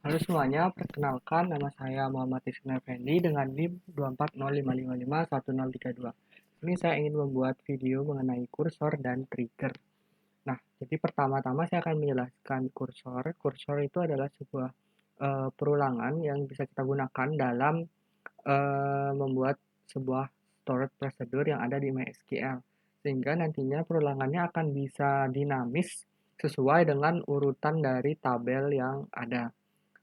Halo semuanya, perkenalkan nama saya Muhammad Rizky Effendi dengan NIM 24055511032. Ini saya ingin membuat video mengenai kursor dan trigger. Nah, jadi pertama-tama saya akan menjelaskan kursor. Kursor itu adalah sebuah perulangan yang bisa kita gunakan dalam membuat sebuah storage procedure yang ada di MySQL. Sehingga nantinya perulangannya akan bisa dinamis sesuai dengan urutan dari tabel yang ada.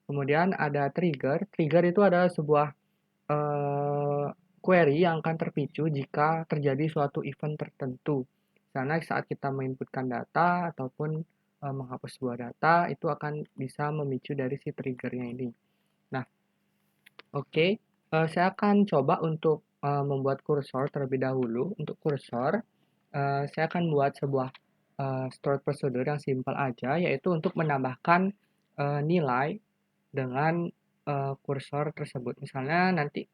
Kemudian ada trigger. Trigger itu adalah sebuah query yang akan terpicu jika terjadi suatu event tertentu. Karena saat kita menginputkan data ataupun menghapus sebuah data, itu akan bisa memicu dari si triggernya ini. Nah, oke. Saya akan coba untuk membuat kursor terlebih dahulu. Untuk kursor, saya akan buat sebuah stored procedure yang simpel aja, yaitu untuk menambahkan nilai dengan kursor tersebut. Misalnya nanti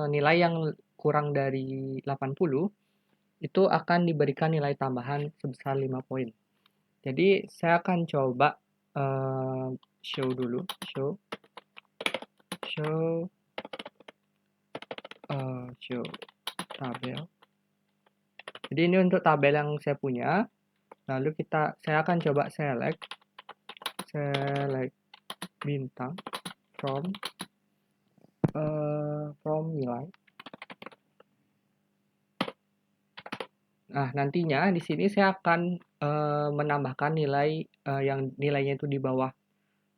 nilai yang kurang dari 80 itu akan diberikan nilai tambahan sebesar 5 poin. Jadi saya akan coba show dulu, show tabel. Jadi ini untuk tabel yang saya punya. Lalu saya akan coba select bintang from nilai. Nah, nantinya di sini saya akan menambahkan nilai yang nilainya itu di bawah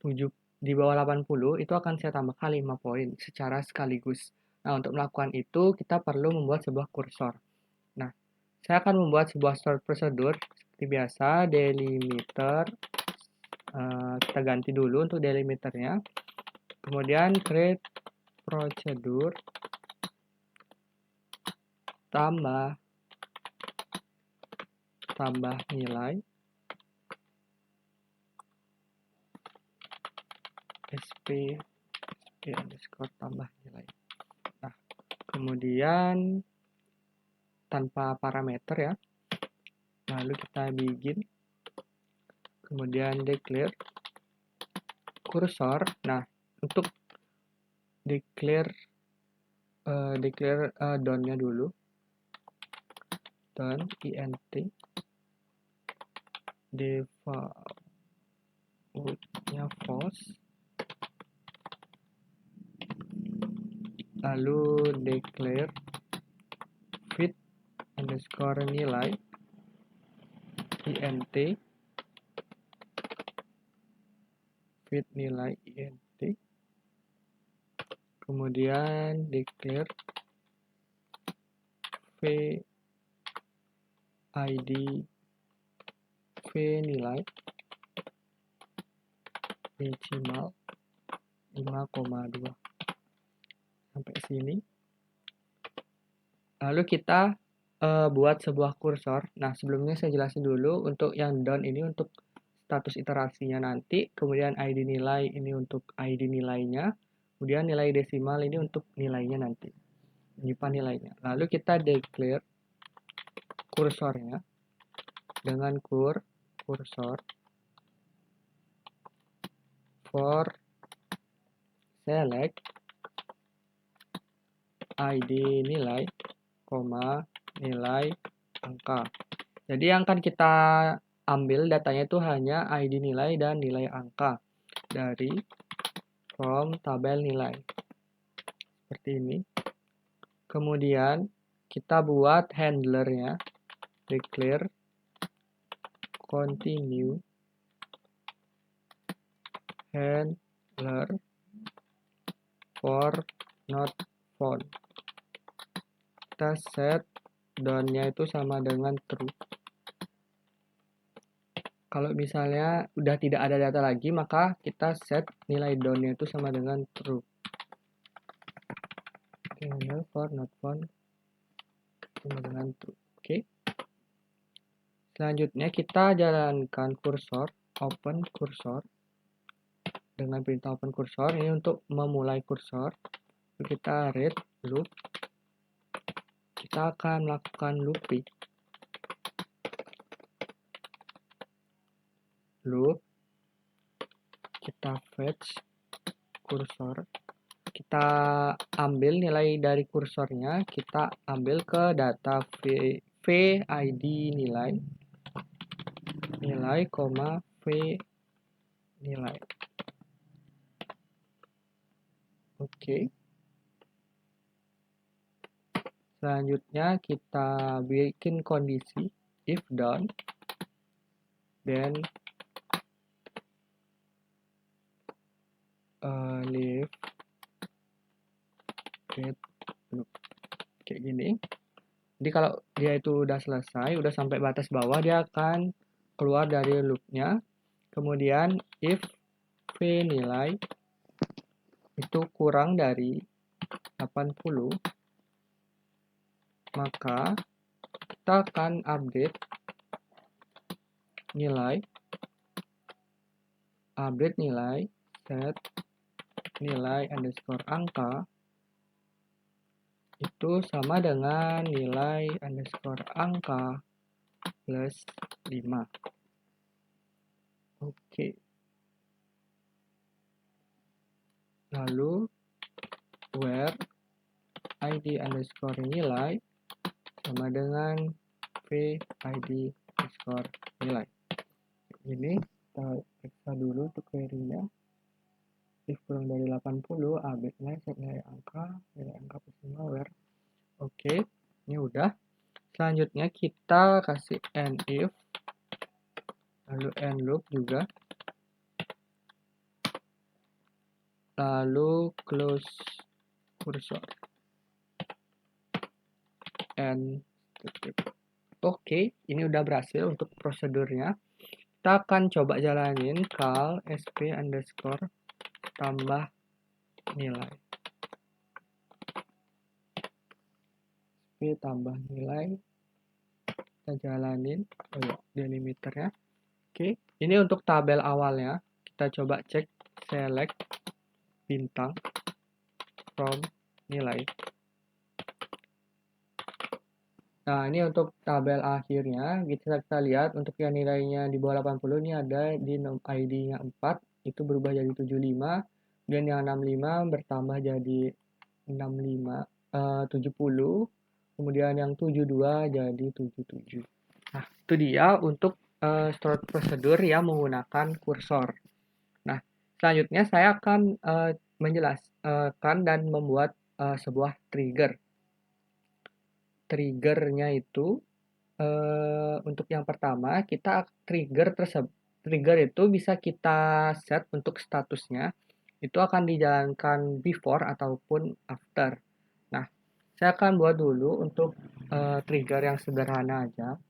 7, di bawah 80 itu akan saya tambahkan 5 poin secara sekaligus. Nah, untuk melakukan itu kita perlu membuat sebuah kursor. Nah, saya akan membuat sebuah stored procedure seperti biasa, delimiter. Kita ganti dulu untuk delimiternya. Kemudian create procedure tambah nilai sp underscore tambah nilai. Nah, kemudian tanpa parameter ya. Lalu kita begin. Kemudian declare kursor. Nah, untuk declare down-nya dulu. Down int default-nya false. Lalu declare fit underscore nilai int fit nilai int. Kemudian declare v nilai decimal 5,2 sampai sini. Lalu kita buat sebuah kursor. Nah, sebelumnya saya jelasin dulu untuk yang down ini untuk status iterasinya nanti, kemudian ID nilai ini untuk ID nilainya, kemudian nilai desimal ini untuk nilainya nanti, penyimpan nilainya. Lalu kita declare kursornya dengan kursor for select ID nilai, nilai angka. Jadi yang akan kita ambil datanya itu hanya ID nilai dan nilai angka dari from tabel nilai. Seperti ini. Kemudian kita buat handlernya, declare continue handler for not found. Kita set down-nya itu sama dengan true. Kalau misalnya udah tidak ada data lagi, maka kita set nilai down-nya itu sama dengan true. Handler for not found sama dengan true. Oke. Selanjutnya kita jalankan kursor, open kursor dengan perintah open kursor. Ini untuk memulai kursor. Kita read loop. Kita akan melakukan looping. Loop. Kita fetch kursor, kita ambil nilai dari kursornya, kita ambil ke data VID nilai, V nilai. Oke. Selanjutnya kita bikin kondisi if done, then leave get loop. Kayak gini. Jadi kalau dia itu udah selesai, udah sampai batas bawah, dia akan keluar dari loopnya. Kemudian if v nilai itu kurang dari 80, maka kita akan update nilai set nilai underscore angka itu sama dengan nilai underscore angka plus 5. Oke. Lalu where id underscore nilai sama dengan v id underscore nilai. Ini kita periksa dulu untuk query-nya. If kurang dari 80, update-nya set nilai angka plus 5 where. Oke, ini udah. Selanjutnya kita kasih end if, lalu end loop juga, lalu close cursor, end. Oke, ini udah berhasil untuk prosedurnya. Kita akan coba jalanin call sp underscore tambah nilai. Sp tambah nilai. Kita jalanin. Oh ya, delimiternya. Oke, ini untuk tabel awalnya. Kita coba cek select bintang from nilai. Nah, ini untuk tabel akhirnya, kita lihat untuk yang nilainya di bawah 80 ini ada di ID-nya 4, itu berubah jadi 75, dan yang 65 bertambah jadi 70, kemudian yang 72 jadi 77. Nah, itu dia untuk stored prosedur yang menggunakan kursor. Nah, selanjutnya saya akan menjelaskan dan membuat sebuah trigger. Triggernya itu untuk yang pertama kita trigger itu bisa kita set untuk statusnya itu akan dijalankan before ataupun after. Nah, saya akan buat dulu untuk trigger yang sederhana aja.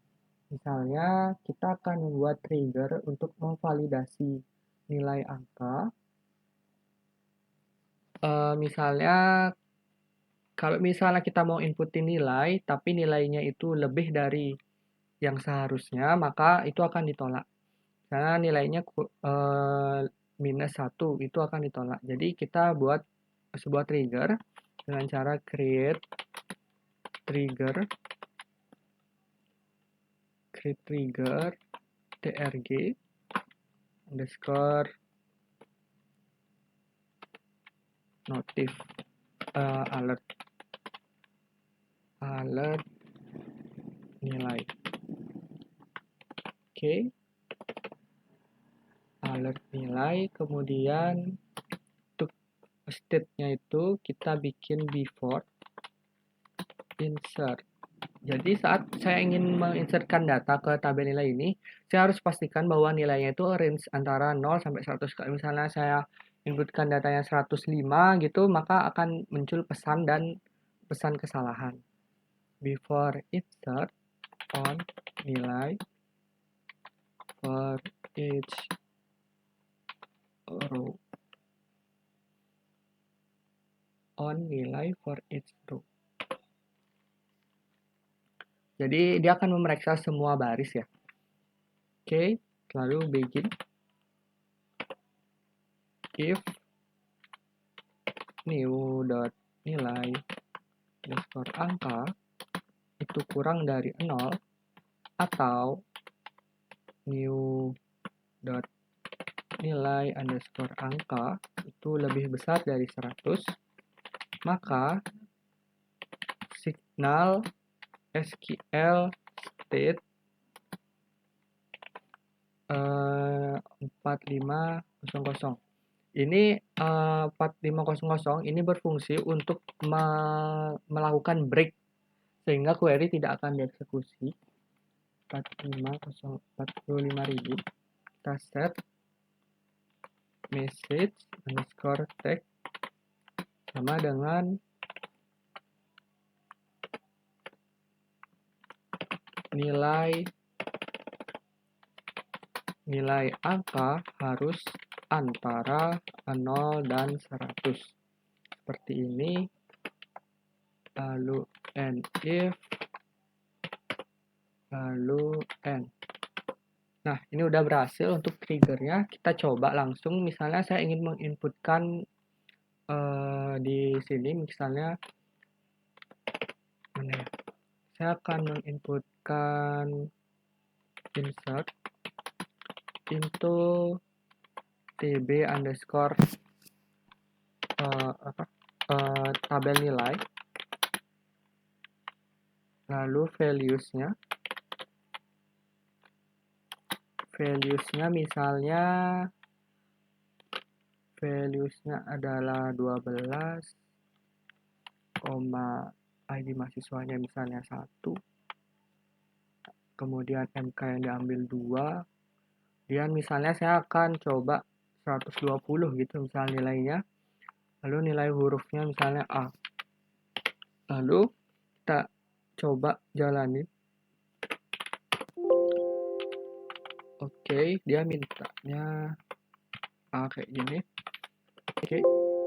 Misalnya kita akan membuat trigger untuk memvalidasi nilai angka. Misalnya kalau misalnya kita mau inputin nilai, tapi nilainya itu lebih dari yang seharusnya, maka itu akan ditolak. Karena nilainya minus 1, itu akan ditolak. Jadi kita buat sebuah trigger dengan cara create trigger trg underscore notif alert nilai. Oke. Alert nilai, kemudian untuk state-nya itu kita bikin before insert. Jadi saat saya ingin menginsertkan data ke tabel nilai ini, saya harus pastikan bahwa nilainya itu range antara 0 sampai 100. Kalau misalnya saya inputkan datanya 105 gitu, maka akan muncul pesan kesalahan. Before insert on nilai for each row. On nilai for each row. Jadi dia akan memeriksa semua baris ya. Oke, lalu begin if new dot nilai underscore angka itu kurang dari 0 atau new dot nilai underscore angka itu lebih besar dari 100, maka signal SQL state 4500 ini 4500 ini berfungsi untuk melakukan break sehingga query tidak akan dieksekusi. 45.000 kita set message underscore tag sama dengan nilai angka harus antara 0 dan 100 seperti ini, lalu and if, lalu and. Nah, ini udah berhasil untuk triggernya. Kita coba langsung, misalnya saya ingin menginputkan di sini, misalnya saya akan menginputkan insert into tb underscore tabel nilai, lalu valuesnya misalnya adalah 12, ID mahasiswanya misalnya 1, kemudian MK yang diambil 2, dan misalnya saya akan coba 120 gitu misalnya nilainya, lalu nilai hurufnya misalnya A, lalu kita coba jalanin. Oke, dia mintanya A kayak gini. Oke,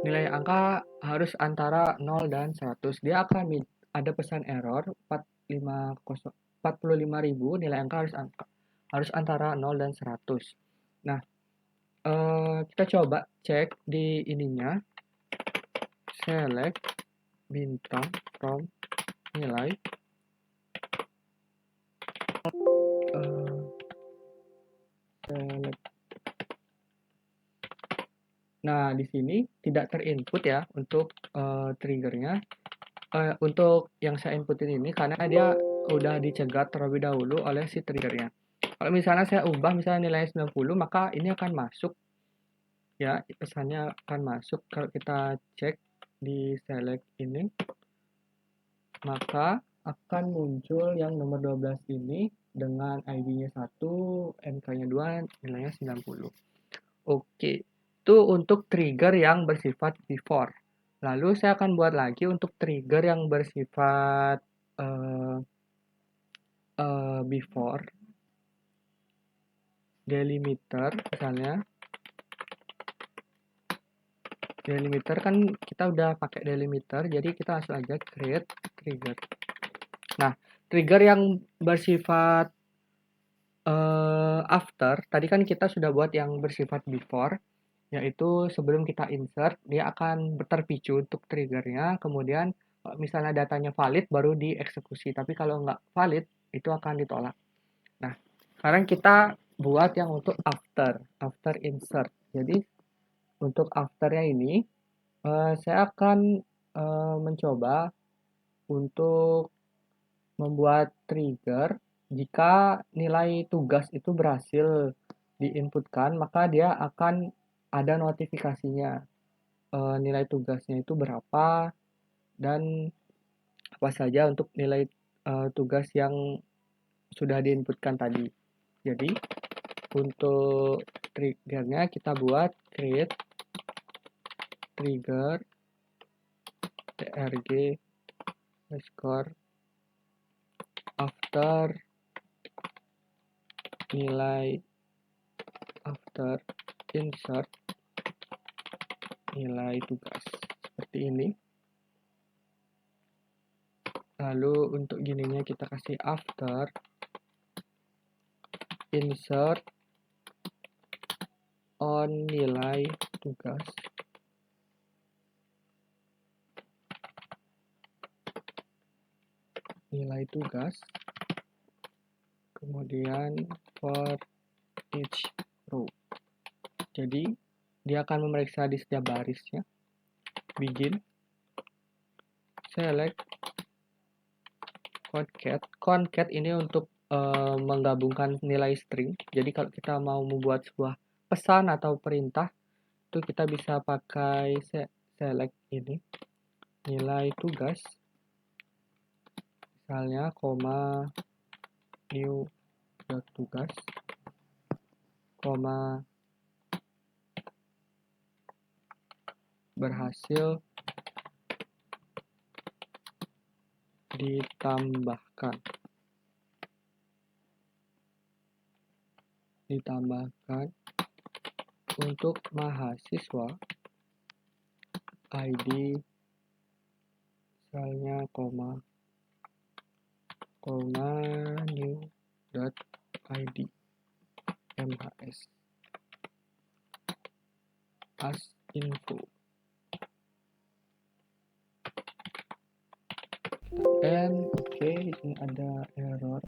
nilai angka harus antara 0 dan 100. Dia akan ada pesan error 45.000, nilai angka harus antara 0 dan 100. Nah, kita coba cek di ininya, select bintang from nilai, select. Nah, di sini tidak terinput ya untuk triggernya, untuk yang saya inputin ini karena dia udah dicegat terlebih dahulu oleh si triggernya. Kalau misalnya saya ubah misalnya nilainya 90, maka ini akan masuk ya, pesannya akan masuk. Kalau kita cek di select ini, maka akan muncul yang nomor 12 ini dengan ID-nya 1, MK-nya 2, nilainya 90. Oke, itu untuk trigger yang bersifat before. Lalu saya akan buat lagi untuk trigger yang bersifat before delimiter. Misalnya delimiter kan kita udah pakai delimiter, jadi kita langsung aja create trigger. Nah, trigger yang bersifat after, tadi kan kita sudah buat yang bersifat before, yaitu sebelum kita insert, dia akan terpicu untuk triggernya, kemudian misalnya datanya valid, baru dieksekusi, tapi kalau nggak valid, itu akan ditolak. Nah, sekarang kita buat yang untuk after insert. Jadi, untuk afternya ini, saya akan mencoba untuk membuat trigger jika nilai tugas itu berhasil diinputkan, maka dia akan ada notifikasinya, nilai tugasnya itu berapa dan apa saja untuk nilai tugas yang sudah diinputkan tadi. Jadi untuk triggernya kita buat create trigger trg underscore after nilai after insert nilai tugas seperti ini. Lalu untuk gininya kita kasih after insert on nilai tugas. Nilai tugas. Kemudian for each row. Jadi dia akan memeriksa di setiap barisnya. Begin, select concat. Concat ini untuk menggabungkan nilai string. Jadi kalau kita mau membuat sebuah pesan atau perintah, itu kita bisa pakai select ini, nilai tugas, misalnya koma new tugas, koma berhasil ditambahkan untuk mahasiswa ID, misalnya koma new id mhs as info. And di sini ada error,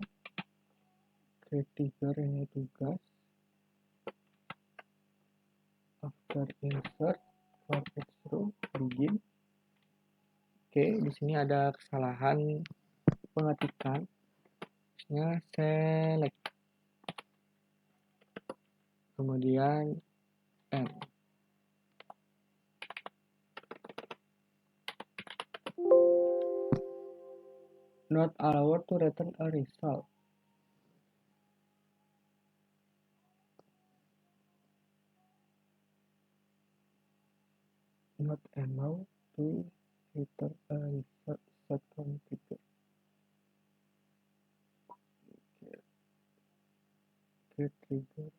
create trigger ini tugas, after insert for each row begin. Di sini ada kesalahan pengetikan, misalnya select, kemudian n. Not allowed to return a result. Not allowed to return a result set configure. Create trigger.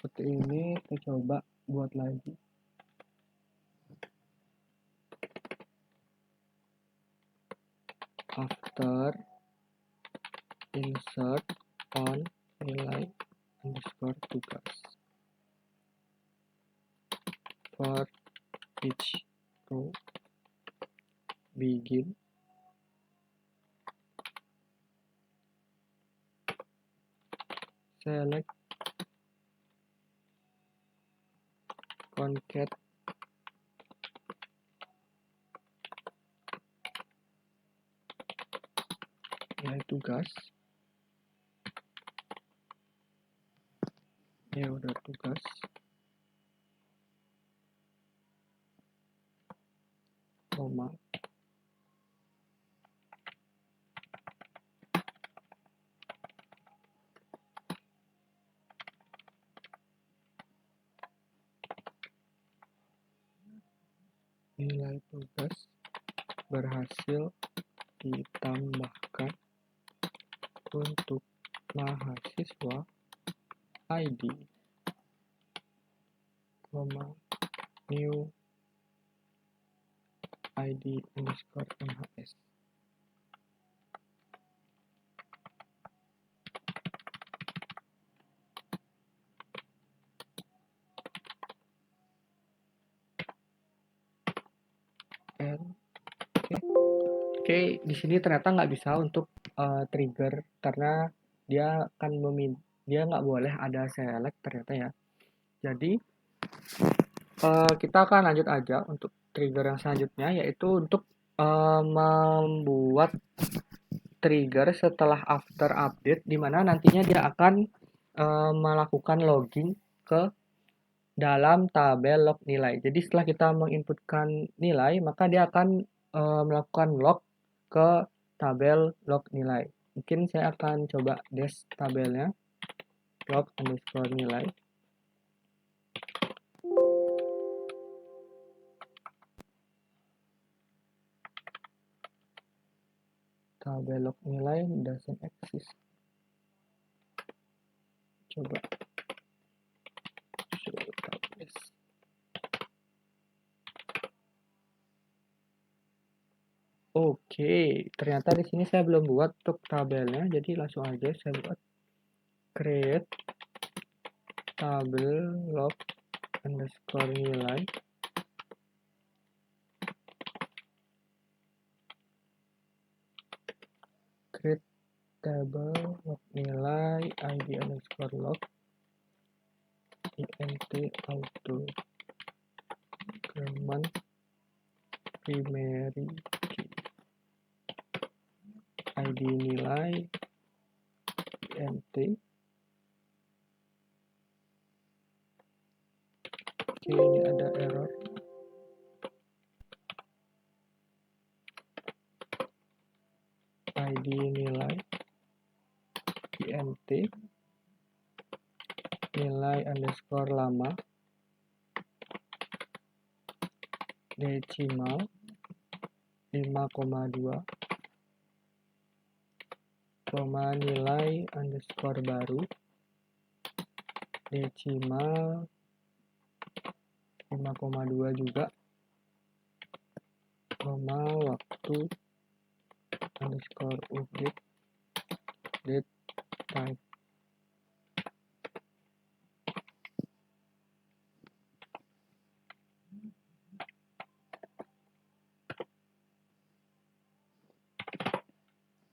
Seperti ini, kita coba buat lagi. After insert on nilai underscore tugas for each row begin, select concat nilai tugas, ya udah tugas, koma nilai tugas berhasil ditambahkan untuk mahasiswa ID, new id underscore mhs. Oke, di sini ternyata nggak bisa untuk trigger karena dia akan dia nggak boleh ada select ternyata ya. Jadi kita akan lanjut aja untuk trigger yang selanjutnya, yaitu untuk membuat trigger setelah after update, di mana nantinya dia akan melakukan logging ke dalam tabel log nilai. Jadi setelah kita menginputkan nilai, maka dia akan melakukan log ke tabel log nilai. Mungkin saya akan coba dash tabelnya, log underscore nilai. Tabel log nilai doesn't exist. Coba. Oke, ternyata di sini saya belum buat untuk tabelnya, jadi langsung aja saya buat create tabel log underscore nilai create table log nilai id underscore log int auto increment primary key id nilai int. Oke, ini ada error. ID nilai int nilai underscore lama decimal 5,2 koma nilai underscore baru decimal 5,2 juga koma waktu underscore update date time.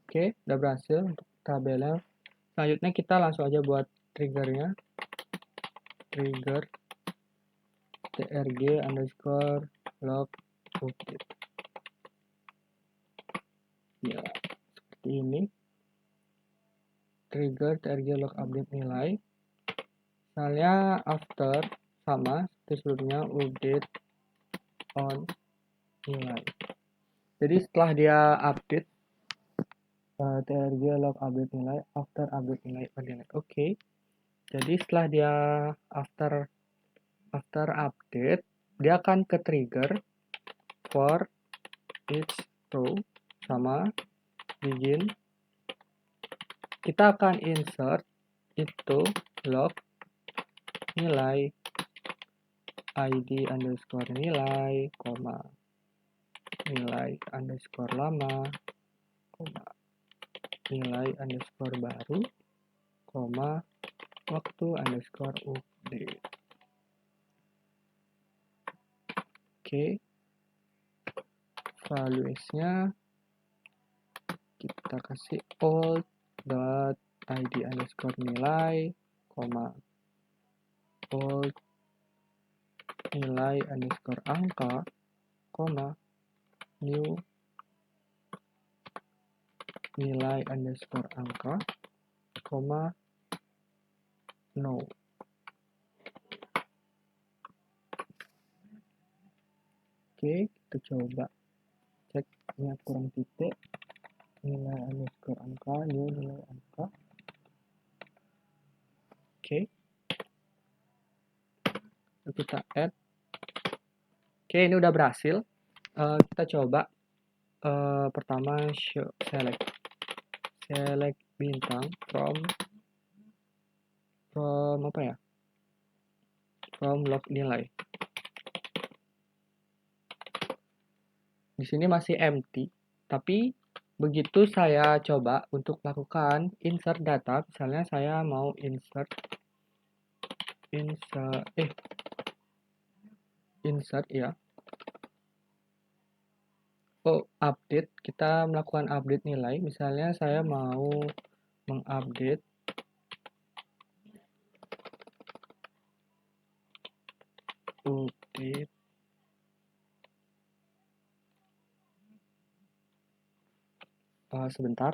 Oke, udah berhasil untuk tabelnya. Selanjutnya kita langsung aja buat triggernya. Trigger trg underscore log update. Ya, seperti ini. Trigger trg log update nilai. Misalnya after sama seperti sebelumnya update on nilai. Jadi setelah dia update trg log update nilai after update nilai on nilai. Oke. Jadi setelah dia after update dia akan ke trigger for each row sama begin. Kita akan insert itu log nilai id underscore nilai, koma nilai underscore lama, koma nilai underscore baru, koma waktu underscore update. Oke, valuesnya kita kasih old dot id underscore nilai, koma old nilai underscore angka, koma new nilai underscore angka, koma no. Oke, kita coba cek ini kurang titik nilai underscore angka, new nilai angka. Oke, kita add. Oke, ini udah berhasil. Kita coba pertama select bintang from apa ya, from log nilai. Di sini masih empty, tapi begitu saya coba untuk lakukan insert data, misalnya saya mau insert ya. Update, kita melakukan update nilai, misalnya saya mau mengupdate update sebentar.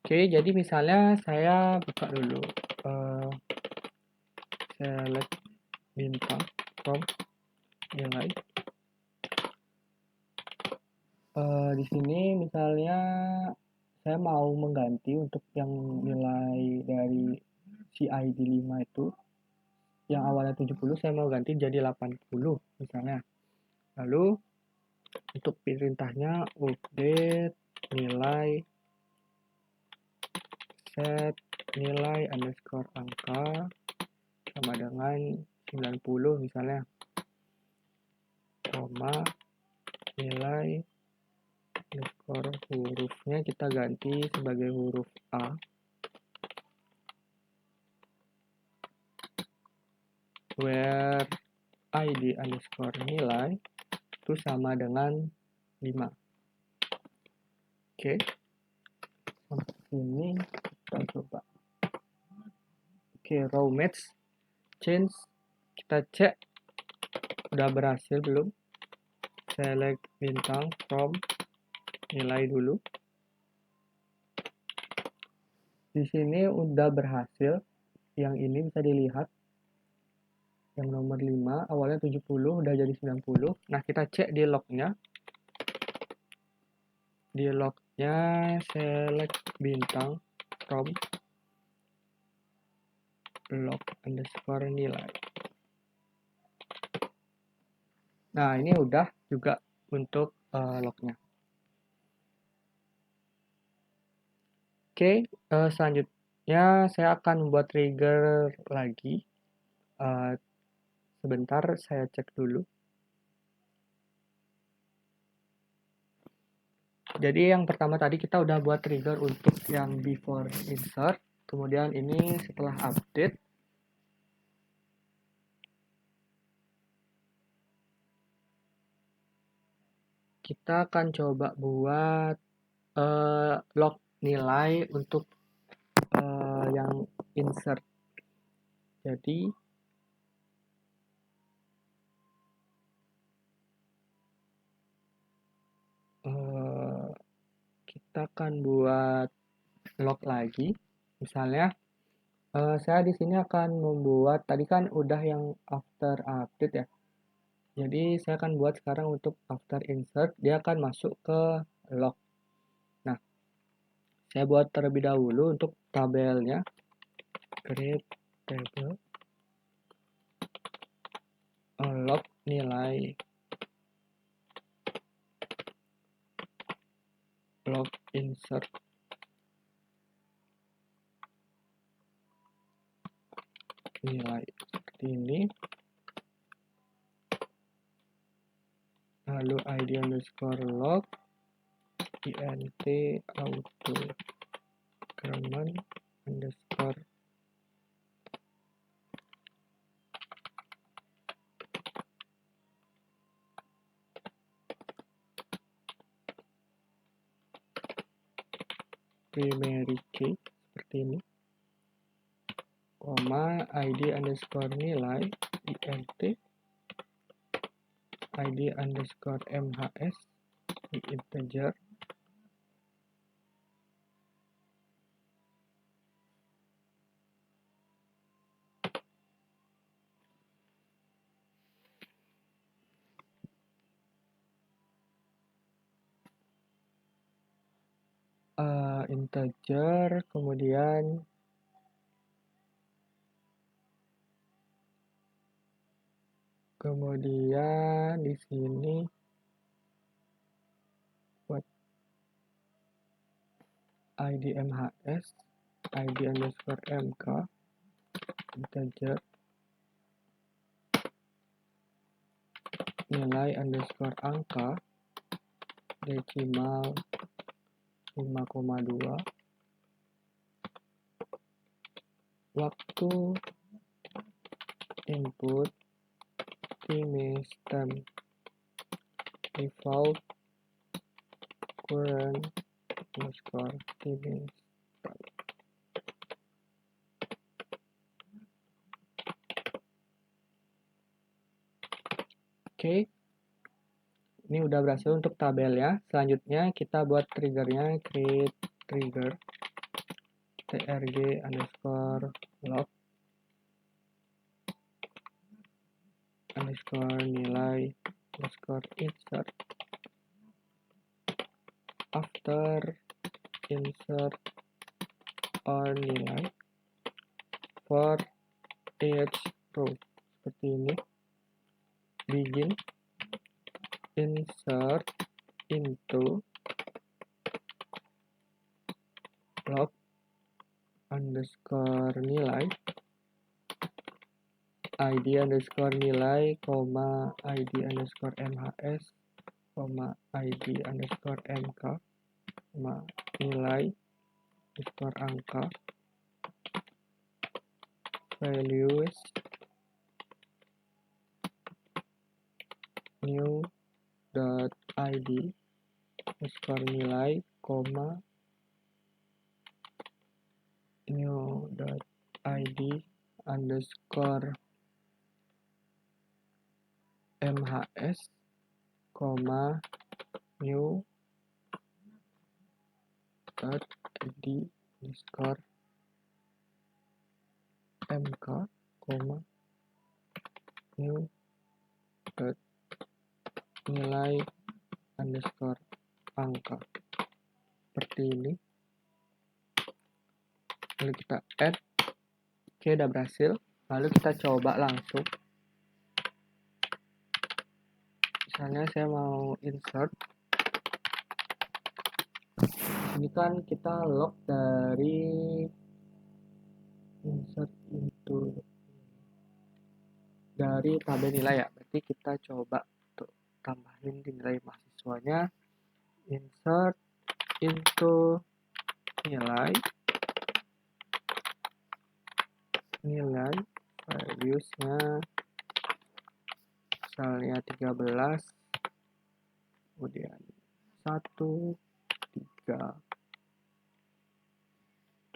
Oke, jadi misalnya saya buka dulu select bintang from nilai. Di sini misalnya saya mau mengganti untuk yang nilai dari si ID 5 itu, yang awalnya 70 saya mau ganti jadi 80 misalnya. Lalu untuk perintahnya update nilai set nilai underscore angka sama dengan 90 misalnya. koma, nilai underscore hurufnya kita ganti sebagai huruf A, where id underscore nilai itu sama dengan 5. Oke, sampai sini kita coba. Oke, raw match change kita cek udah berhasil belum. Select bintang from nilai dulu. Di sini udah berhasil. Yang ini bisa dilihat. Yang nomor 5 awalnya 70 udah jadi 90. Nah, kita cek di lognya. Di lognya select bintang from log underscore nilai. Nah, ini udah juga untuk lognya. Oke, selanjutnya saya akan membuat trigger lagi. Sebentar, saya cek dulu. Jadi yang pertama tadi kita udah buat trigger untuk yang before insert. Kemudian ini setelah update. Kita akan coba buat log nilai untuk yang insert. Jadi kita akan buat log lagi. Misalnya saya di sini akan membuat, tadi kan udah yang after update ya. Jadi saya akan buat sekarang untuk after insert, dia akan masuk ke log. Nah, saya buat terlebih dahulu untuk tabelnya. Create table log nilai log insert nilai seperti ini. Lalu id underscore log int auto increment underscore primary key seperti ini, koma id underscore nilai int id underscore mhs di integer integer, kemudian di sini buat id mhs id underscore mk integer nilai underscore angka desimal 5,2 waktu input time default current underscore time. Oke, ini udah berhasil untuk tabelnya. Selanjutnya kita buat triggernya, create trigger trg underscore log underscore nilai underscore insert after insert or nilai for each row seperti ini. Begin insert into log underscore nilai id underscore nilai, koma id underscore mhs, koma id underscore mk, koma nilai underscore angka, values new dot id underscore nilai, koma new dot id underscore mhs, koma new dot id underscore mk, koma new dot nilai underscore angka. Seperti ini. Lalu kita add. Oke, udah berhasil. Lalu kita coba langsung. Misalnya saya mau insert. Ini kan kita log dari insert into dari tabel nilai ya. Berarti kita coba untuk tambahin di nilai mahasiswanya. Insert into nilai values-nya misalnya 13, kemudian 1, 3,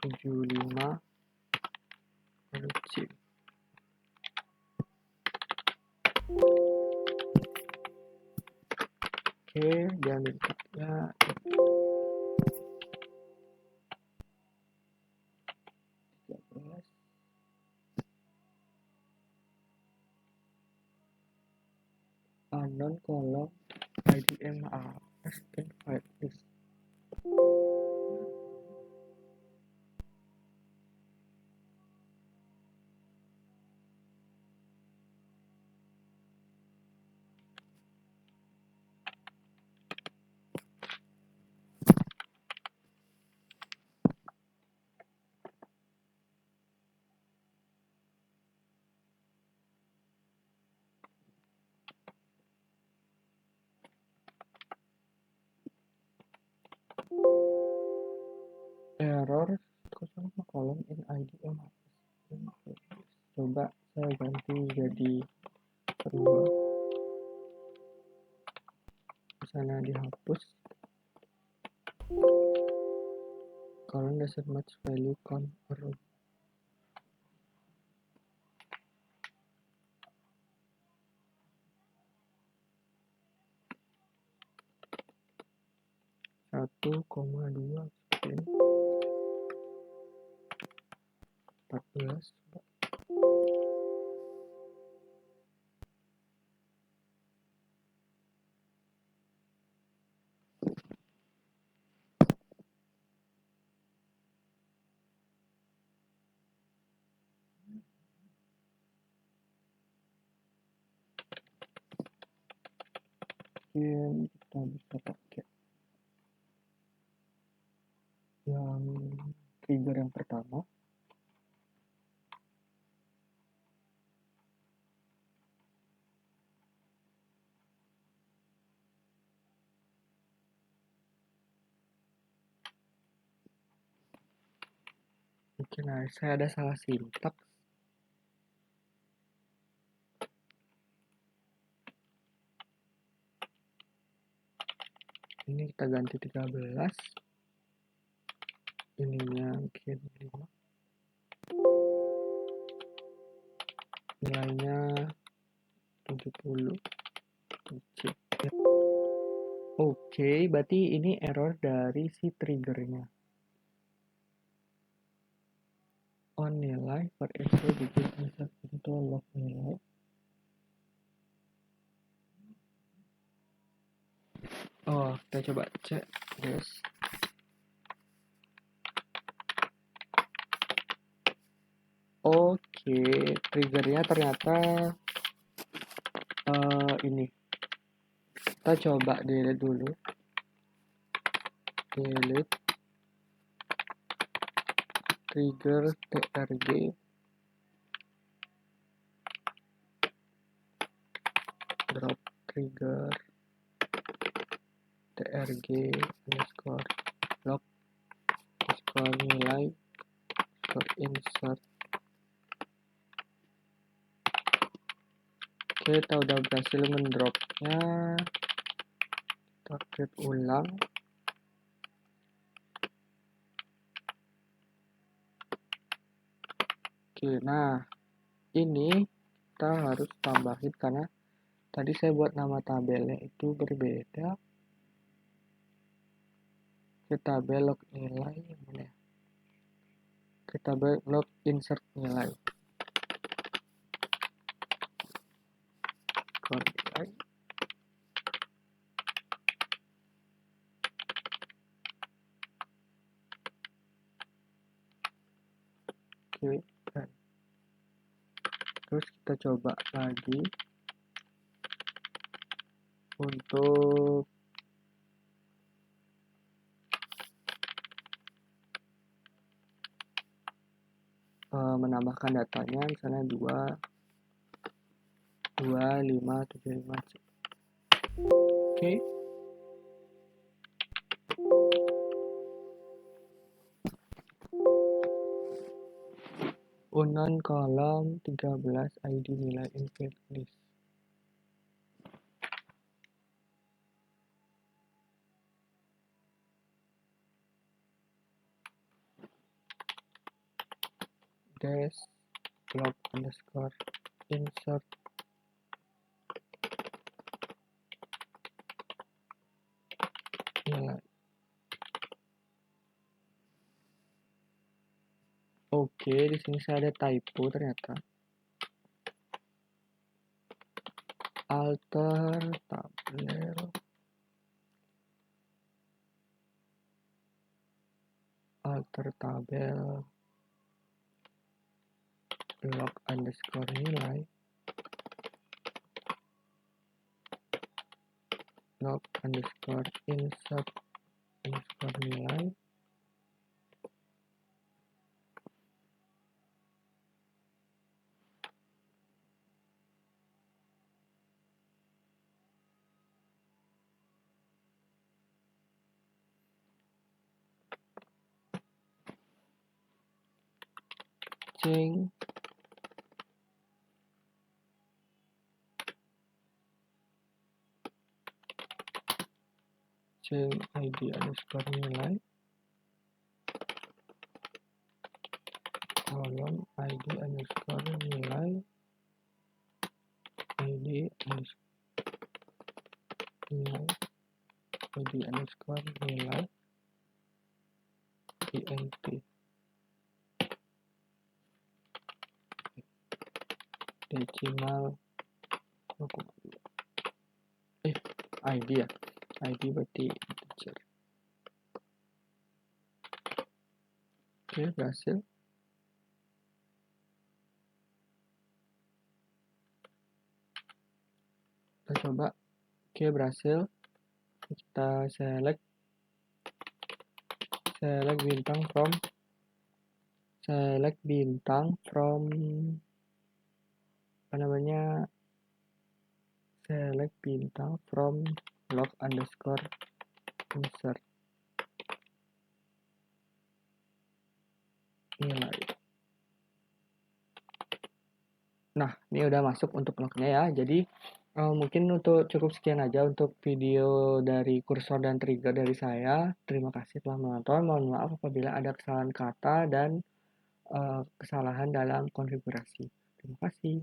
75, lalu C. Oke, dan bentuknya unknown column IDMA and file list. Error column in IDMA. Coba saya ganti jadi berubah. Misalnya dihapus. Column doesn't match value count row. Satu koma dua 14. Mungkin kita bisa pakai yang trigger yang pertama. Mungkin saya ada salah sintaks. Ini kita ganti 13. Ininya mungkin 5. Nilainya 70. Oke, berarti ini error dari si triggernya. On nilai for every digit insert into log nilai. Oh, kita coba cek, guys. Oke, triggernya ternyata ini. Kita coba delete dulu. Delete trigger trg. trigger trg underscore log underscore nilai underscore insert. Oke, kita udah berhasil mendropnya. Kita create ulang. Oke, nah ini kita harus tambahin karena tadi saya buat nama tabelnya itu berbeda. Kita tabel log nilai yang mana ya? Kita tabel log insert nilai. Nilai. Oke, dan terus kita coba lagi untuk menambahkan datanya, misalnya 2, 5, 7, 5. Oke. Unknown kolom 13 ID nilai invalid list. Dash log underscore insert nilai. Oke, di sini saya ada typo ternyata. Alter tabel log underscore nilai log underscore insert underscore nilai. Change ID underscore nilai kolom ID underscore nilai ID underscore nilai int decimal ID ya, ID berarti integer. Oke, berhasil. Kita coba. Oke, berhasil. Kita select bintang from select bintang from log underscore insert nilai. Nah, ini udah masuk untuk lognya ya. Jadi mungkin cukup sekian aja untuk video dari kursor dan trigger dari saya. Terima kasih telah menonton. Mohon maaf apabila ada kesalahan kata dan kesalahan dalam konfigurasi. Terima kasih.